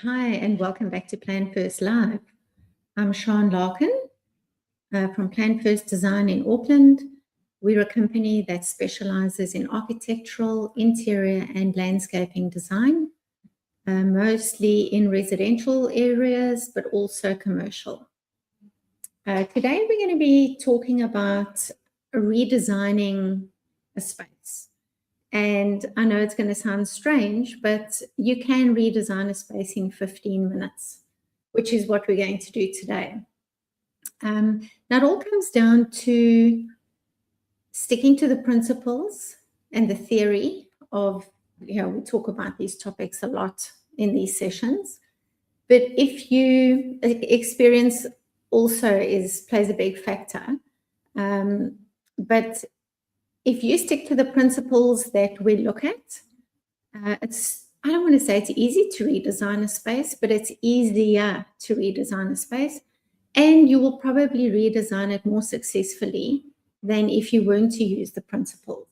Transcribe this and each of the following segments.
Hi, and welcome back to Plan First Live. I'm Sian Larkin from Plan First Design in Auckland. We're a company that specializes in architectural, interior, and landscaping design, mostly in residential areas, but also commercial. Today, we're going to be talking about redesigning a space. And I know it's going to sound strange, but you can redesign a space in 15 minutes, which is what we're going to do today. Now, it all comes down to sticking to the principles and the theory of, we talk about these topics a lot in these sessions. But if you experience also plays a big factor. But if you stick to the principles that we look at, I don't want to say it's easy to redesign a space, but it's easier to redesign a space. And you will probably redesign it more successfully than if you weren't to use the principles.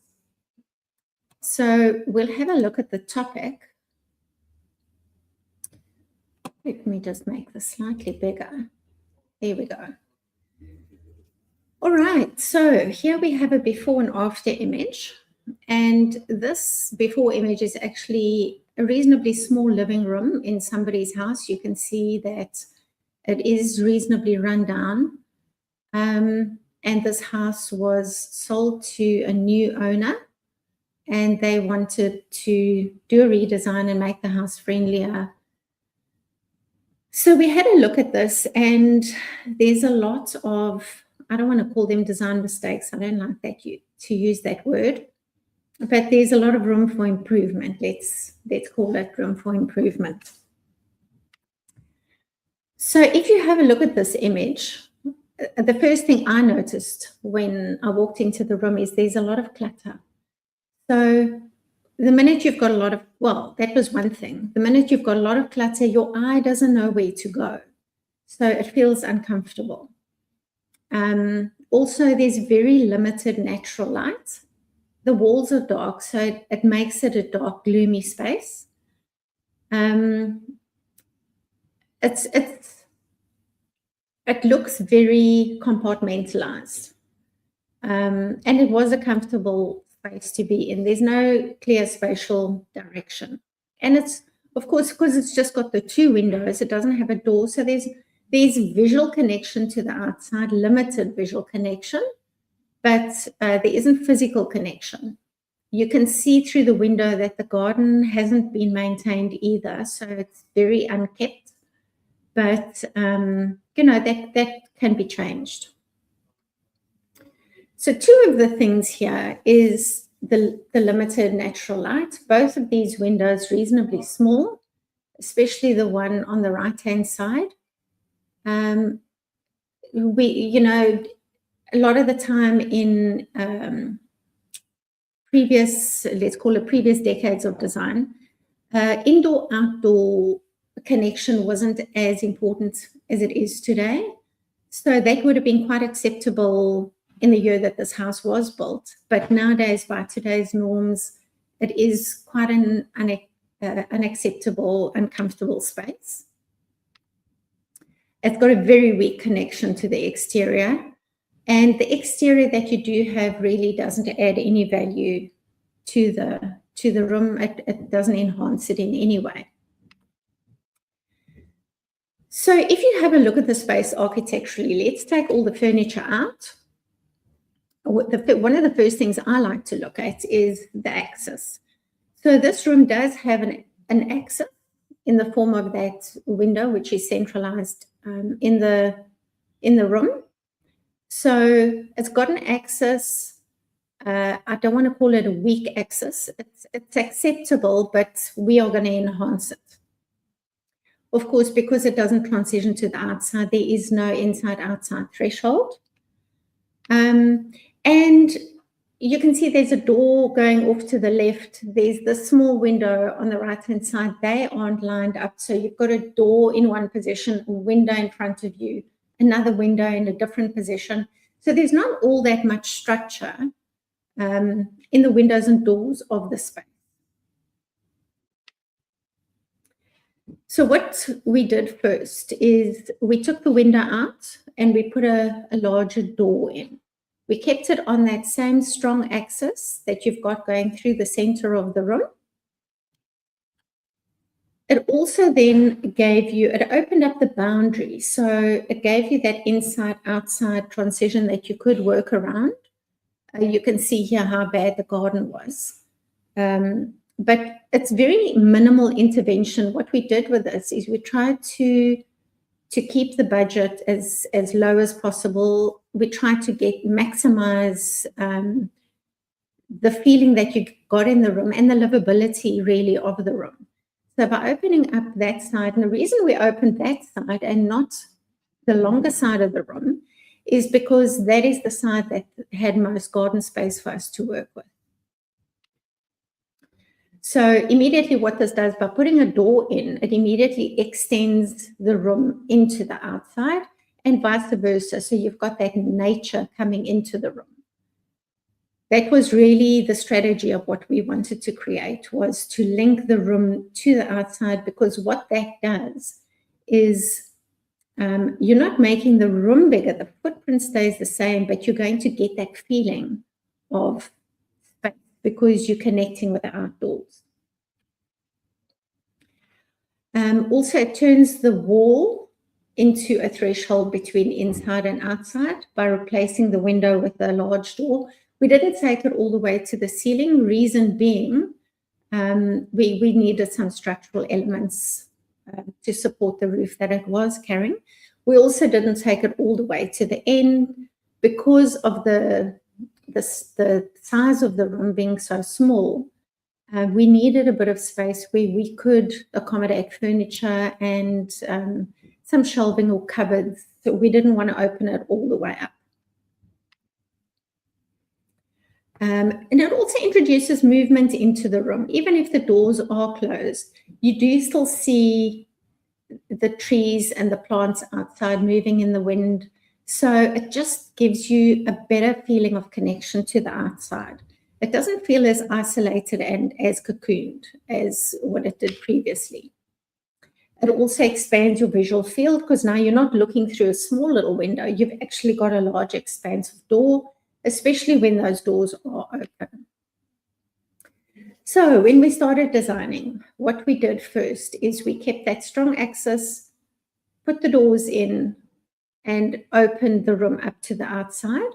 So we'll have a look at the topic. Let me just make this slightly bigger. There we go. All right, so here we have a before and after image. And this before image is actually a reasonably small living room in somebody's house. You can see that it is reasonably run down. And this house was sold to a new owner, and they wanted to do a redesign and make the house friendlier. So we had a look at this, and there's a lot of, I don't want to call them design mistakes. I don't like that to use that word, but there's a lot of room for improvement. Let's call it room for improvement. So if you have a look at this image, the first thing I noticed when I walked into the room is there's a lot of clutter. So the minute you've got a lot of, well, that was one thing. The minute you've got a lot of clutter, your eye doesn't know where to go. So it feels uncomfortable. Also, there's very limited natural light. The walls are dark, so it makes it a dark, gloomy space. It looks very compartmentalized. And it was a comfortable space to be in. There's no clear spatial direction. And it's, of course, because it's just got the two windows, it doesn't have a door. So there's visual connection to the outside, limited visual connection, but there isn't physical connection. You can see through the window that the garden hasn't been maintained either, so it's very unkept. But that can be changed. So two of the things here is the limited natural light. Both of these windows reasonably small, especially the one on the right-hand side. A lot of the time in let's call it previous decades of design, indoor-outdoor connection wasn't as important as it is today. So that would have been quite acceptable in the year that this house was built. But nowadays, by today's norms, it is quite an unacceptable, uncomfortable space. It's got a very weak connection to the exterior. And the exterior that you do have really doesn't add any value to the room. It doesn't enhance it in any way. So if you have a look at the space architecturally, let's take all the furniture out. One of the first things I like to look at is the axis. So this room does have an axis in the form of that window, which is centralized in the room. So it's got an axis. I don't want to call it a weak axis. It's acceptable, but we are going to enhance it. Of course, because it doesn't transition to the outside, there is no inside-outside threshold. And you can see there's a door going off to the left. There's the small window on the right-hand side. They aren't lined up. So you've got a door in one position, a window in front of you, another window in a different position. So there's not all that much structure in the windows and doors of the space. So what we did first is we took the window out and we put a larger door in. We kept it on that same strong axis that you've got going through the center of the room. It also then it opened up the boundary. So it gave you that inside-outside transition that you could work around. You can see here how bad the garden was. But it's very minimal intervention. What we did with this is we tried to keep the budget as low as possible. We tried to maximize the feeling that you got in the room and the livability really of the room. So by opening up that side, and the reason we opened that side and not the longer side of the room is because that is the side that had most garden space for us to work with. So immediately what this does, by putting a door in, it immediately extends the room into the outside and vice versa. So you've got that nature coming into the room. That was really the strategy of what we wanted to create, was to link the room to the outside, because what that does is you're not making the room bigger. The footprint stays the same, but you're going to get that feeling of space because you're connecting with the outdoors. Also, it turns the wall into a threshold between inside and outside by replacing the window with a large door. We didn't take it all the way to the ceiling, reason being we needed some structural elements to support the roof that it was carrying. We also didn't take it all the way to the end because of the size of the room being so small. We needed a bit of space where we could accommodate furniture and some shelving or cupboards. So we didn't want to open it all the way up. And it also introduces movement into the room. Even if the doors are closed, you do still see the trees and the plants outside moving in the wind. So it just gives you a better feeling of connection to the outside. It doesn't feel as isolated and as cocooned as what it did previously. It also expands your visual field, because now you're not looking through a small little window. You've actually got a large expansive door, especially when those doors are open. So when we started designing, what we did first is we kept that strong axis, put the doors in, and opened the room up to the outside.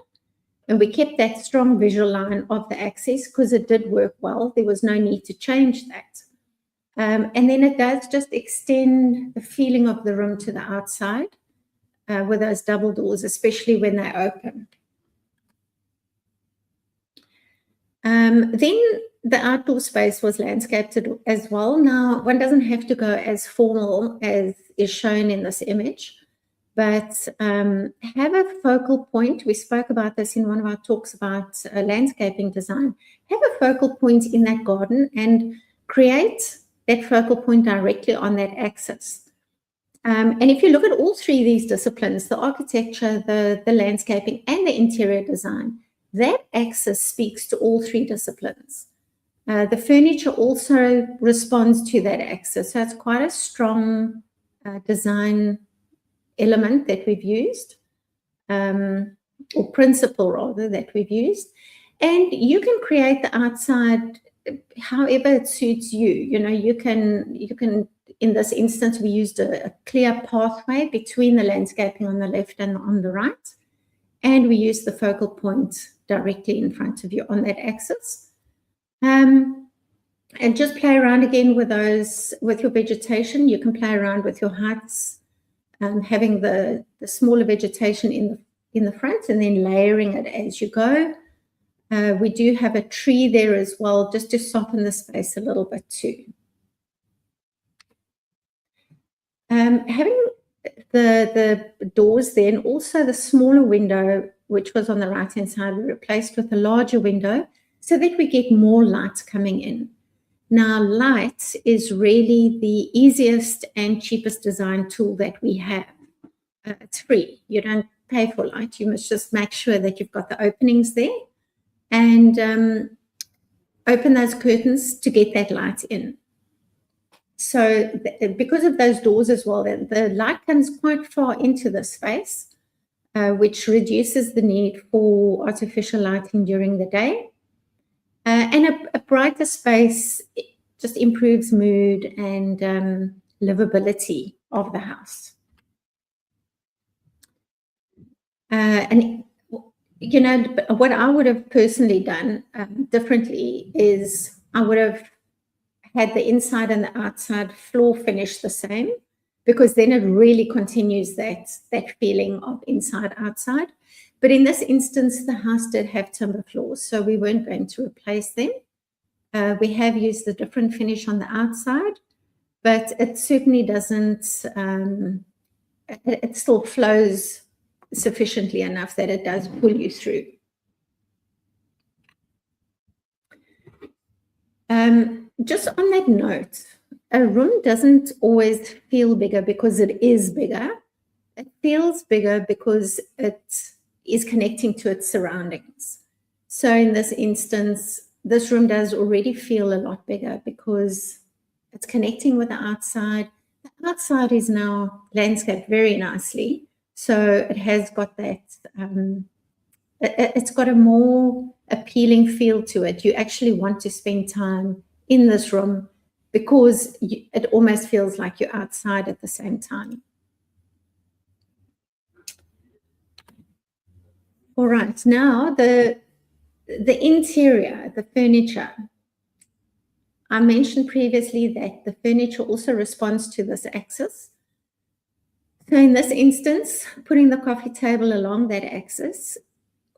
And we kept that strong visual line of the axis because it did work well. There was no need to change that. And then it does just extend the feeling of the room to the outside with those double doors, especially when they open. Then the outdoor space was landscaped as well. Now, one doesn't have to go as formal as is shown in this image, but have a focal point. We spoke about this in one of our talks about landscaping design. Have a focal point in that garden and create that focal point directly on that axis. And if you look at all three of these disciplines, the architecture, the landscaping, and the interior design, that axis speaks to all three disciplines. The furniture also responds to that axis. So it's quite a strong design element that we've used, or principle rather that we've used. And you can create the outside however it suits you. You know, you can, in this instance, we used a clear pathway between the landscaping on the left and on the right. And we used the focal point directly in front of you on that axis. And just play around again with your vegetation. You can play around with your heights, having the smaller vegetation in the front and then layering it as you go. We do have a tree there as well, just to soften the space a little bit too. Having the doors then, also the smaller window, which was on the right-hand side, we replaced with a larger window so that we get more light coming in. Now, light is really the easiest and cheapest design tool that we have. It's free. You don't pay for light. You must just make sure that you've got the openings there and open those curtains to get that light in. So because of those doors as well, the light comes quite far into the space, which reduces the need for artificial lighting during the day. And a brighter space just improves mood and livability of the house. And you know, what I would have personally done differently is I would have had the inside and the outside floor finish the same, because then it really continues that feeling of inside outside. But in this instance, the house did have timber floors, so we weren't going to replace them. We have used a different finish on the outside, but it certainly doesn't, it still flows sufficiently enough that it does pull you through. Just on that note, a room doesn't always feel bigger because it is bigger. It feels bigger because it is connecting to its surroundings. So in this instance, this room does already feel a lot bigger because it's connecting with the outside. The outside is now landscaped very nicely. So it has got that, it's got a more appealing feel to it. You actually want to spend time in this room because it almost feels like you're outside at the same time. All right, now the interior, the furniture. I mentioned previously that the furniture also responds to this axis. So in this instance, putting the coffee table along that axis,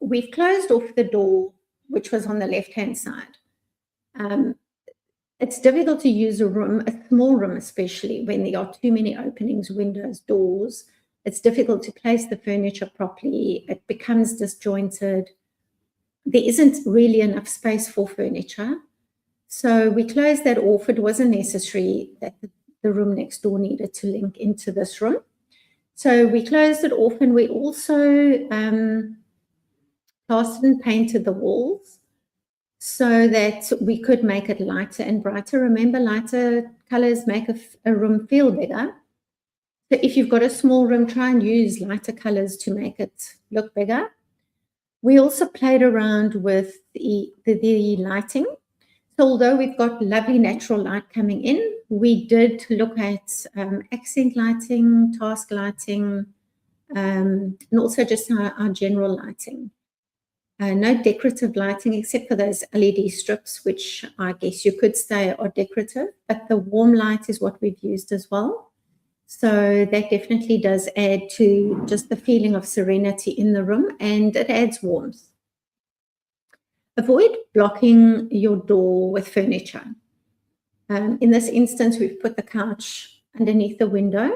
we've closed off the door, which was on the left-hand side. It's difficult to use a room, a small room especially, when there are too many openings, windows, doors. It's difficult to place the furniture properly. It becomes disjointed. There isn't really enough space for furniture. So we closed that off. It wasn't necessary that the room next door needed to link into this room. So we closed it off, and we also plastered and painted the walls so that we could make it lighter and brighter. Remember, lighter colors make a room feel bigger. So if you've got a small room, try and use lighter colors to make it look bigger. We also played around with the lighting. So although we've got lovely natural light coming in, we did look at accent lighting, task lighting, and also just our general lighting. No decorative lighting except for those LED strips, which I guess you could say are decorative, but the warm light is what we've used as well. So that definitely does add to just the feeling of serenity in the room, and it adds warmth. Avoid blocking your door with furniture. In this instance, we've put the couch underneath the window,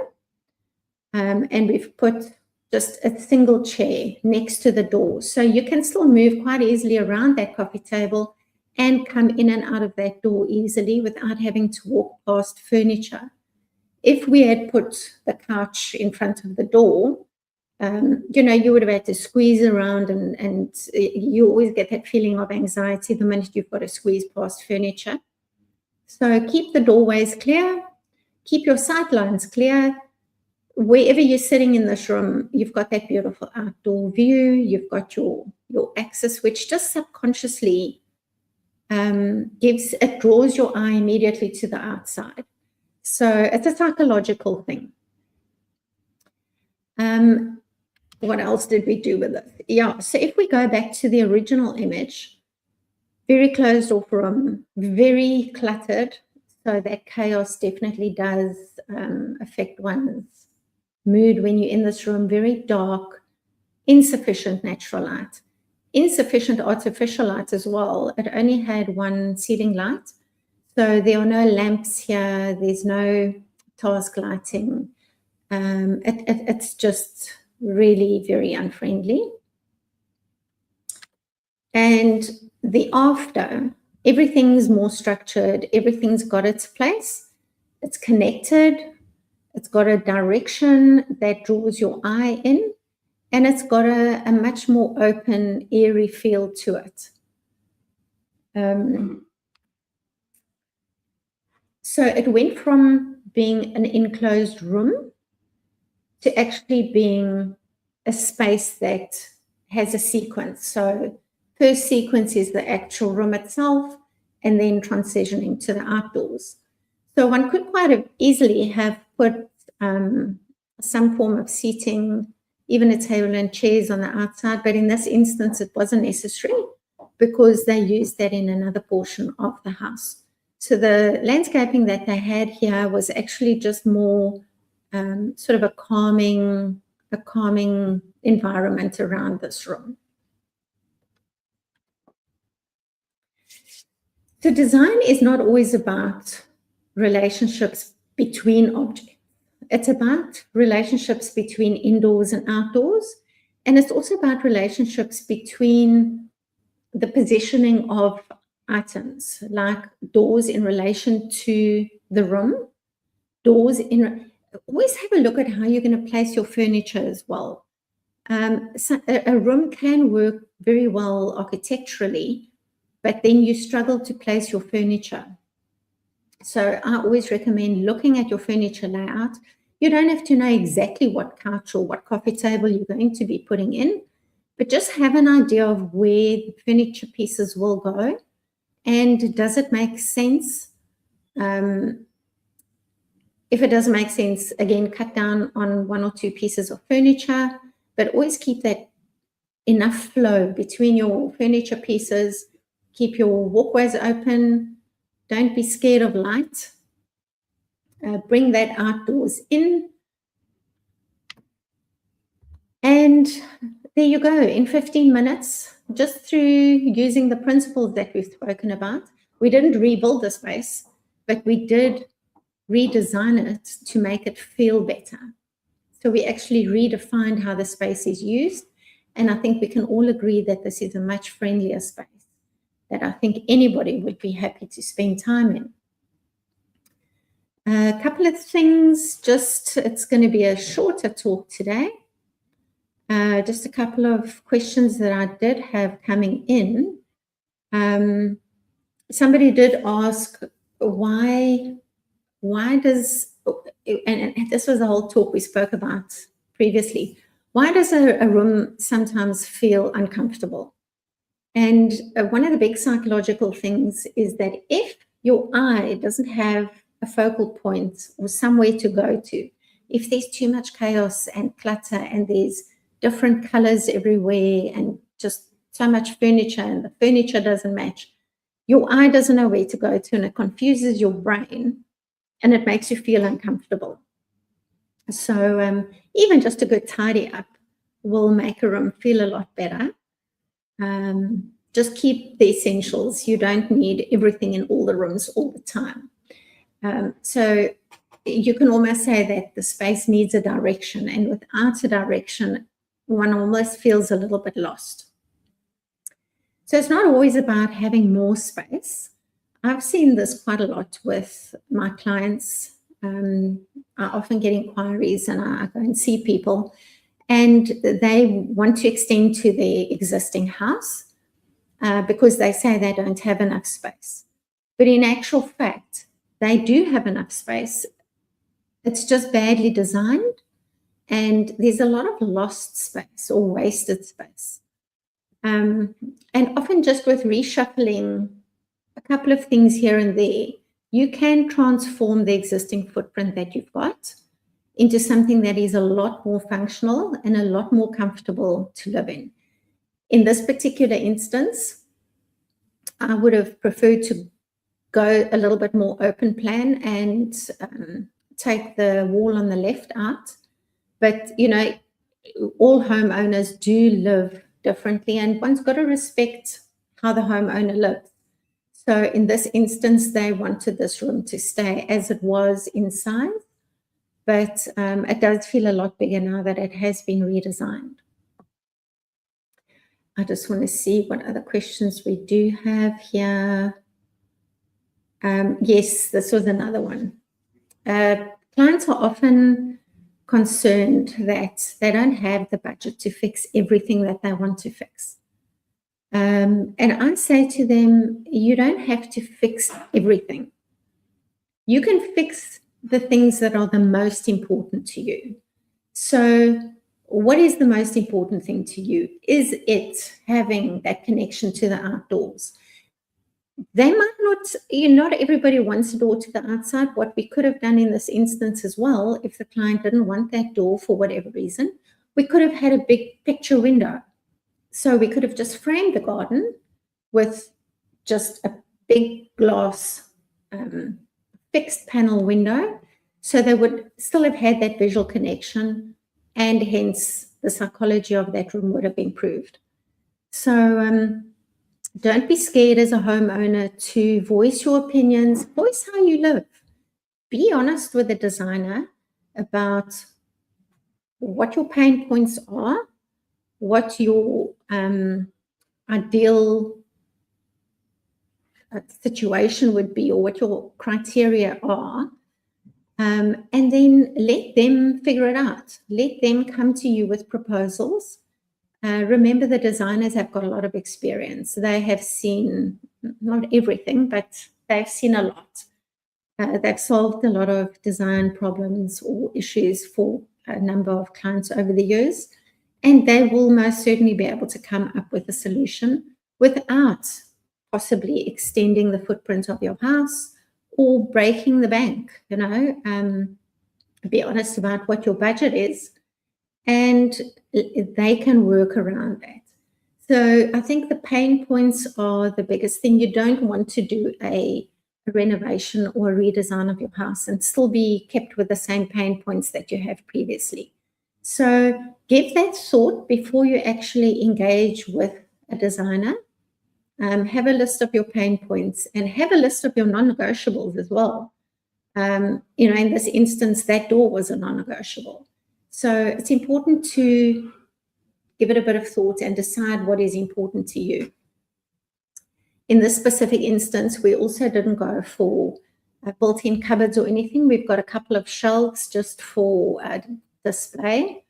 and we've put just a single chair next to the door. So you can still move quite easily around that coffee table and come in and out of that door easily without having to walk past furniture. If we had put the couch in front of the door, you know, you would have had to squeeze around, and you always get that feeling of anxiety the minute you've got to squeeze past furniture. So keep the doorways clear, keep your sight lines clear. Wherever you're sitting in this room, you've got that beautiful outdoor view, you've got your axis, which just subconsciously draws your eye immediately to the outside. So it's a psychological thing. What else did we do with it? Yeah, so if we go back to the original image, very closed off room, very cluttered. So that chaos definitely does affect one's mood when you're in this room. Very dark, insufficient natural light, insufficient artificial light as well. It only had one ceiling light. So there are no lamps here. There's no task lighting. It's just really very unfriendly. And the after, everything's more structured. Everything's got its place. It's connected. It's got a direction that draws your eye in. And it's got a much more open, airy feel to it. So it went from being an enclosed room to actually being a space that has a sequence. So first sequence is the actual room itself, and then transitioning to the outdoors. So one could quite easily have put some form of seating, even a table and chairs on the outside, but in this instance, it wasn't necessary because they used that in another portion of the house. So the landscaping that they had here was actually just more sort of a calming environment around this room. So design is not always about relationships between objects. It's about relationships between indoors and outdoors. And it's also about relationships between the positioning of items, like doors in relation to the room, always have a look at how you're going to place your furniture as well. So a room can work very well architecturally, but then you struggle to place your furniture. So I always recommend looking at your furniture layout. You don't have to know exactly what couch or what coffee table you're going to be putting in, but just have an idea of where the furniture pieces will go. And does it make sense? If it doesn't make sense, again, cut down on one or two pieces of furniture, but always keep that enough flow between your furniture pieces. Keep your walkways open. Don't be scared of light. Bring that outdoors in. And there you go. In 15 minutes, just through using the principles that we've spoken about, we didn't rebuild the space, but we did redesign it to make it feel better. So we actually redefined how the space is used. And I think we can all agree that this is a much friendlier space that I think anybody would be happy to spend time in. A couple of things, it's going to be a shorter talk today. Just a couple of questions that I did have coming in. Somebody did ask why does, and this was the whole talk we spoke about previously, why does a room sometimes feel uncomfortable? And one of the big psychological things is that if your eye doesn't have a focal point or somewhere to go to, if there's too much chaos and clutter and there's different colors everywhere and just so much furniture and the furniture doesn't match, your eye doesn't know where to go to and it confuses your brain and it makes you feel uncomfortable. So even just a good tidy up will make a room feel a lot better. Just keep the essentials. You don't need everything in all the rooms all the time. So you can almost say that the space needs a direction, and without a direction, one almost feels a little bit lost. So it's not always about having more space. I've seen this quite a lot with my clients. I often get inquiries and I go and see people, and they want to extend to their existing house because they say they don't have enough space. But in actual fact, they do have enough space. It's just badly designed, and there's a lot of lost space or wasted space. And often just with reshuffling a couple of things here and there, you can transform the existing footprint that you've got into something that is a lot more functional and a lot more comfortable to live in. In this particular instance, I would have preferred to go a little bit more open plan and take the wall on the left out. But, all homeowners do live differently, and one's got to respect how the homeowner lives. So in this instance, they wanted this room to stay as it was inside, but it does feel a lot bigger now that it has been redesigned. I just want to see what other questions we do have here. Yes, this was another one. Clients are often concerned that they don't have the budget to fix everything that they want to fix. And I say to them, you don't have to fix everything. you can fix the things that are the most important to you. So what is the most important thing to you? Is it having that connection to the outdoors? They might not, not everybody wants a door to the outside. What we could have done in this instance as well, if the client didn't want that door for whatever reason, we could have had a big picture window. So we could have just framed the garden with just a big glass fixed panel window. So they would still have had that visual connection, and hence the psychology of that room would have improved. So don't be scared as a homeowner to voice your opinions, voice how you live. Be honest with the designer about what your pain points are, what your ideal situation would be, or what your criteria are. And then let them figure it out. Let them come to you with proposals. Remember, the designers have got a lot of experience. They have seen, not everything, but they've seen a lot. They've solved a lot of design problems or issues for a number of clients over the years. And they will most certainly be able to come up with a solution without possibly extending the footprint of your house or breaking the bank. Be honest about what your budget is, and they can work around that. So I think the pain points are the biggest thing. You don't want to do a renovation or a redesign of your house and still be kept with the same pain points that you have previously. So give that thought before you actually engage with a designer. Have a list of your pain points and have a list of your non-negotiables as well. In this instance, that door was a non-negotiable. So it's important to give it a bit of thought and decide what is important to you. In this specific instance, we also didn't go for built-in cupboards or anything. We've got a couple of shelves just for display.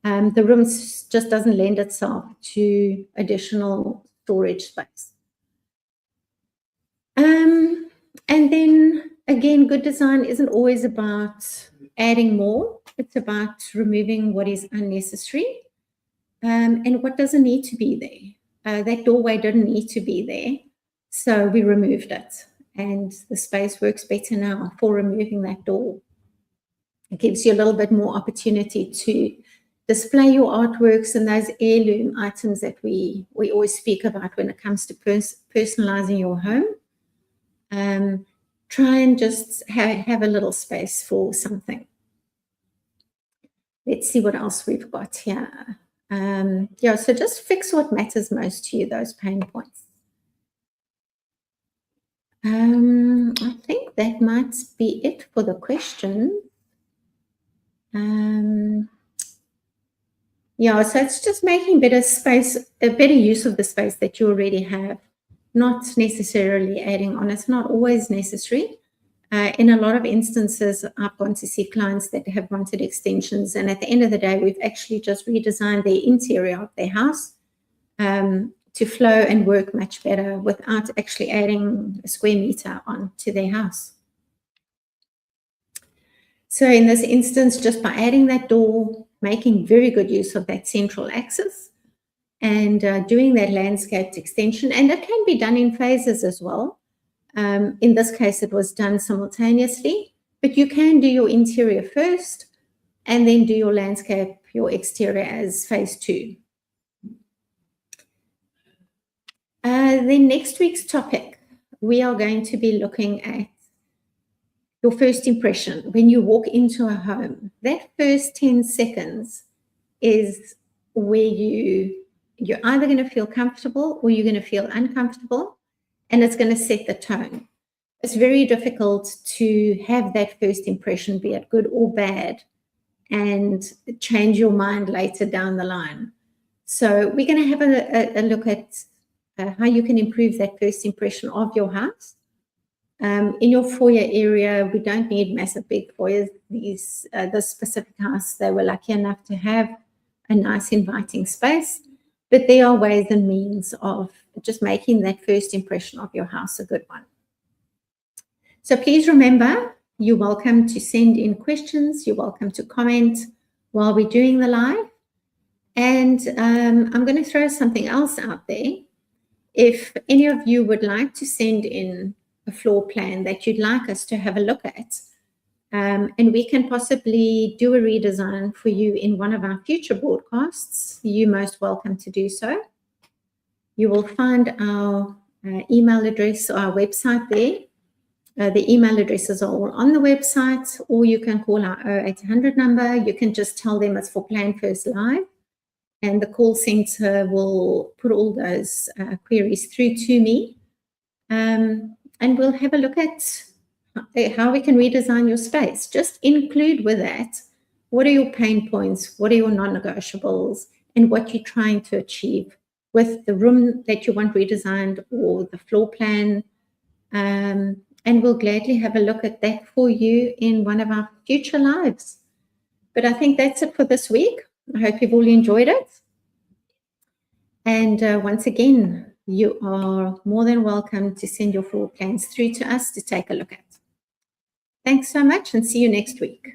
The room just doesn't lend itself to additional storage space. And then again, good design isn't always about adding more. It's about removing what is unnecessary and what doesn't need to be there. That doorway didn't need to be there, so we removed it. And the space works better now for removing that door. It gives you a little bit more opportunity to display your artworks and those heirloom items that we always speak about when it comes to personalizing your home. Try and just have a little space for something. Let's see what else we've got here. So just fix what matters most to you, those pain points. I think that might be it for the question. So it's just making better use of the space that you already have, not necessarily adding on. It's not always necessary. In a lot of instances, I've gone to see clients that have wanted extensions, and at the end of the day, we've actually just redesigned the interior of their house to flow and work much better without actually adding a square meter onto their house. So in this instance, just by adding that door, making very good use of that central axis, and doing that landscaped extension, and it can be done in phases as well. In this case, it was done simultaneously, but you can do your interior first and then do your landscape, your exterior as phase 2. Then next week's topic, we are going to be looking at your first impression. When you walk into a home, that first 10 seconds is where you're either going to feel comfortable or you're going to feel uncomfortable, and it's going to set the tone. It's very difficult to have that first impression, be it good or bad, and change your mind later down the line. So we're going to have a look at how you can improve that first impression of your house. In your foyer area, we don't need massive big foyers. This specific house, they were lucky enough to have a nice inviting space, but there are ways and means of just making that first impression of your house a good one. So please remember, You're welcome to send in questions. You're welcome to comment while we're doing the live. And I'm going to throw something else out there. If any of you would like to send in a floor plan that you'd like us to have a look at, and we can possibly do a redesign for you in one of our future broadcasts, you're most welcome to do so. You will find our email address or our website there. The email addresses are all on the website, or you can call our 0800 number. You can just tell them it's for Plan First Live, and the call center will put all those queries through to me. And we'll have a look at how we can redesign your space. Just include with that, what are your pain points, what are your non-negotiables, and what you're trying to achieve with the room that you want redesigned or the floor plan. And we'll gladly have a look at that for you in one of our future lives. But I think that's it for this week. I hope you've all enjoyed it. And once again, you are more than welcome to send your floor plans through to us to take a look at. Thanks so much, and see you next week.